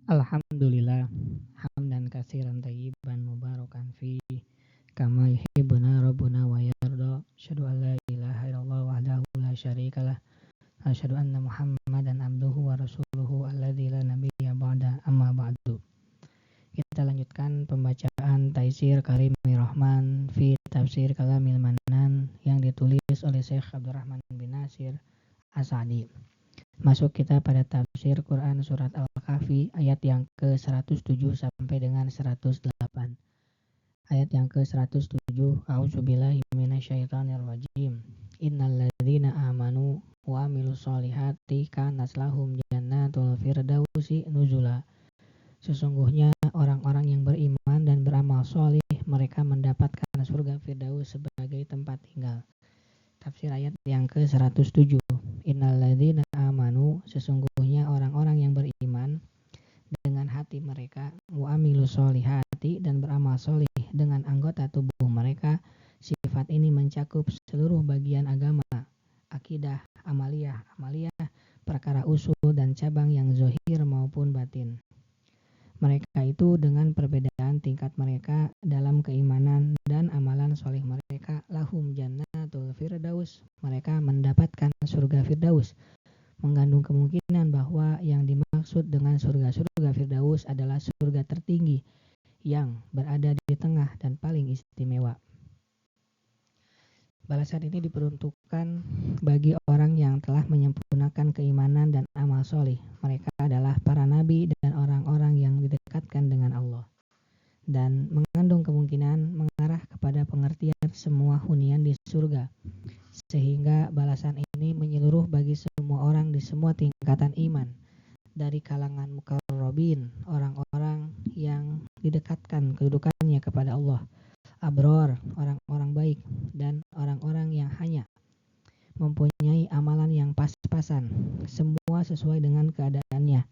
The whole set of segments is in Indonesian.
Alhamdulillah, hamdan katsiran tayyiban mubarakan fi kama yuhibbuna rabbuna wa yarda. Asyhadu an la ilaha illallah wahdahu la syarikalah. Asyhadu anna Muhammadan abduhu wa rasuluhu alladzi la nabiyya ba'da amma ba'du. Kita lanjutkan pembacaan Taisir Karimir Rahman fi Tafsir Kalamil Mannan yang ditulis oleh Syekh Abdurrahman bin Nasir As-Sa'di. Masuk kita pada tafsir Quran surat Al-Kahfi ayat yang ke-107 sampai dengan 108. Ayat yang ke-107, A'udzubillahi minasyaitonirrajim. Innal ladzina amanu wa amilus solihati kanat lahum jannatul firdausi nuzula. Sesungguhnya orang-orang yang beriman dan beramal solih, mereka mendapatkan surga Firdaus sebagai tempat tinggal. Tafsir ayat yang ke-107. Innal ladzina amanu, sesungguhnya orang-orang yang beriman dengan hati mereka, wa amilus solihati, dan beramal solih dengan anggota tubuh mereka. Sifat ini mencakup seluruh bagian agama, akidah, amaliyah, perkara usul dan cabang yang zahir maupun batin. Mereka itu dengan perbedaan tingkat mereka dalam keimanan dan amalan soleh mereka, lahum jannatul firdaus, mereka mendapatkan surga Firdaus. Mengandung kemungkinan bahwa yang dimaksud dengan surga Firdaus adalah surga tertinggi yang berada di tengah dan paling istimewa. Balasan ini diperuntukkan bagi orang yang telah menyempurnakan keimanan dan amal soleh. Mereka adalah para nabi dan orang-orang yang didekatkan dengan Allah. Dan mengandung kemungkinan mengarah kepada pengertian semua hunian di surga. Sehingga balasan ini menyeluruh bagi semua orang di semua tingkatan iman. Dari kalangan muqarrabin, orang-orang yang didekatkan kedudukannya kepada Allah. Abror, orang-orang baik, dan orang-orang yang hanya mempunyai amalan yang pas-pasan, semua sesuai dengan keadaannya.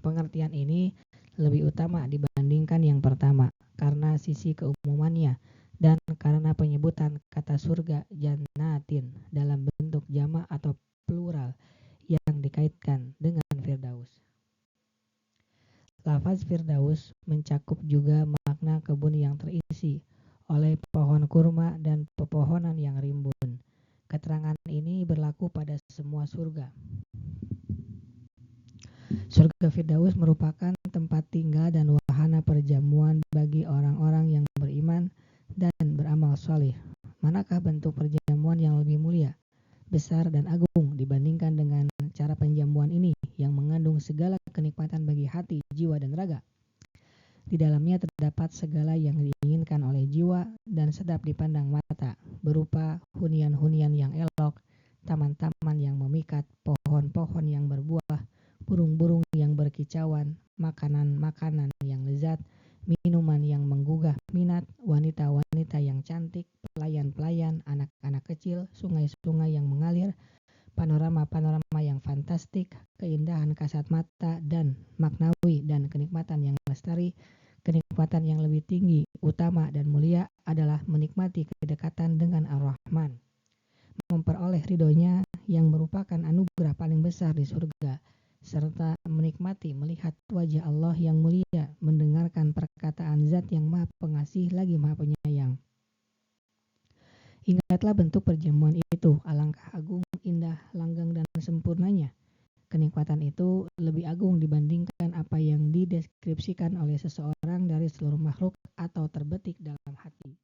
Pengertian ini lebih utama dibandingkan yang pertama karena sisi keumumannya dan karena penyebutan kata surga jannatin dalam bentuk jamak atau plural yang dikaitkan dengan Firdaus. Lafaz Firdaus mencakup juga makna kebun yang terisi oleh pohon kurma dan pepohonan yang rimbun. Keterangan ini berlaku pada semua surga. Surga Firdaus merupakan tempat tinggal dan wahana perjamuan bagi orang-orang yang beriman dan beramal soleh. Manakah bentuk perjamuan yang lebih mulia, besar dan agung dibandingkan dengan cara penjamuan ini yang mengandung segala kenikmatan bagi hati, jiwa dan raga. Di dalamnya terdapat segala yang diinginkan oleh jiwa dan sedap dipandang mata, berupa hunian-hunian yang elok, taman-taman yang memikat, pohon-pohon yang berbuah, burung-burung yang berkicauan, makanan-makanan yang lezat, minuman yang menggugah minat, wanita-wanita yang cantik, pelayan-pelayan, anak-anak kecil, sungai-sungai yang mengalir, panorama-panorama yang fantastik, keindahan kasat mata dan maknawi, dan kenikmatan yang lestari. Kenikmatan yang lebih tinggi, utama dan mulia adalah menikmati kedekatan dengan Ar-Rahman, memperoleh ridhonya yang merupakan anugerah paling besar di surga, serta menikmati melihat wajah Allah yang mulia, mendengarkan perkataan Zat yang Maha Pengasih lagi Maha Penyayang. Ingatlah bentuk perjamuan itu, alangkah agung, indah, langgang dan sempurnanya. Kenikmatan itu lebih agung dibandingkan apa yang dideskripsikan oleh seseorang dari seluruh makhluk atau terbetik dalam hati.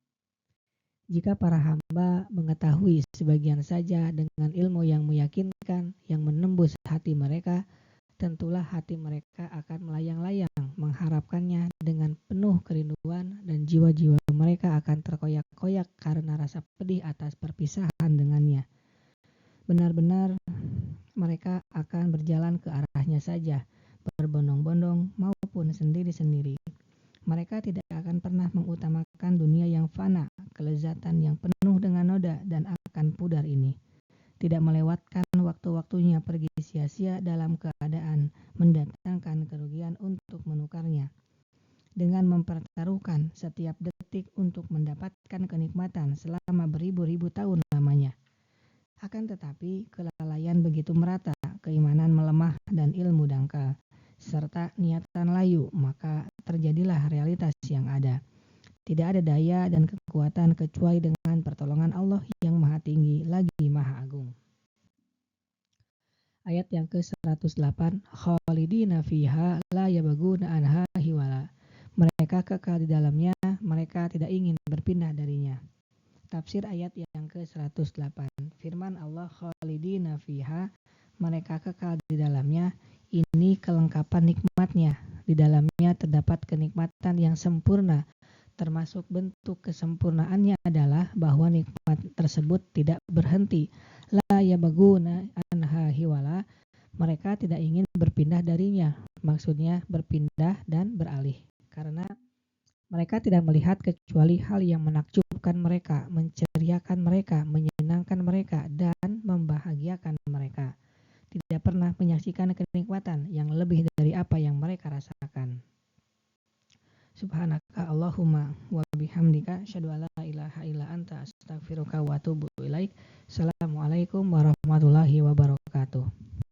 Jika para hamba mengetahui sebagian saja dengan ilmu yang meyakinkan, yang menembus hati mereka, tentulah hati mereka akan melayang-layang mengharapkannya dengan penuh kerinduan, dan jiwa-jiwa mereka akan terkoyak-koyak karena rasa pedih atas perpisahan dengannya. Benar-benar mereka akan berjalan ke arahnya saja, berbondong-bondong maupun sendiri-sendiri. Mereka tidak akan pernah mengutamakan dunia yang fana, kelezatan yang penuh dengan noda dan akan pudar ini. Tidak melewatkan waktu-waktunya pergi sia-sia dalam keadaan mendatangkan kerugian untuk menukarnya. Dengan mempertaruhkan setiap detik untuk mendapatkan kenikmatan selama beribu-ribu tahun lamanya. Akan tetapi kelalaian begitu merata, keimanan melemah kecuali dengan pertolongan Allah yang maha tinggi lagi maha agung. Ayat yang ke-108, khalidina fiha la yabghuna anha hiwala. Mereka kekal di dalamnya, mereka tidak ingin berpindah darinya. Tafsir ayat yang ke-108. Firman Allah, khalidina fiha, mereka kekal di dalamnya, ini kelengkapan nikmatnya. Di dalamnya terdapat kenikmatan yang sempurna. Termasuk bentuk kesempurnaannya adalah bahwa nikmat tersebut tidak berhenti. La yabghuna anha hiwala, mereka tidak ingin berpindah darinya. Maksudnya berpindah dan beralih. Karena mereka tidak melihat kecuali hal yang menakjubkan mereka, menceriakan mereka, menyenangkan mereka, dan membahagiakan mereka. Tidak pernah menyaksikan kenikmatan yang lebih dari apa yang mereka rasakan. Subhanaka Allahumma wa bihamdika asyhadu an la ilaha illa anta astaghfiruka wa atubu ilaik. Assalamualaikum warahmatullahi wabarakatuh.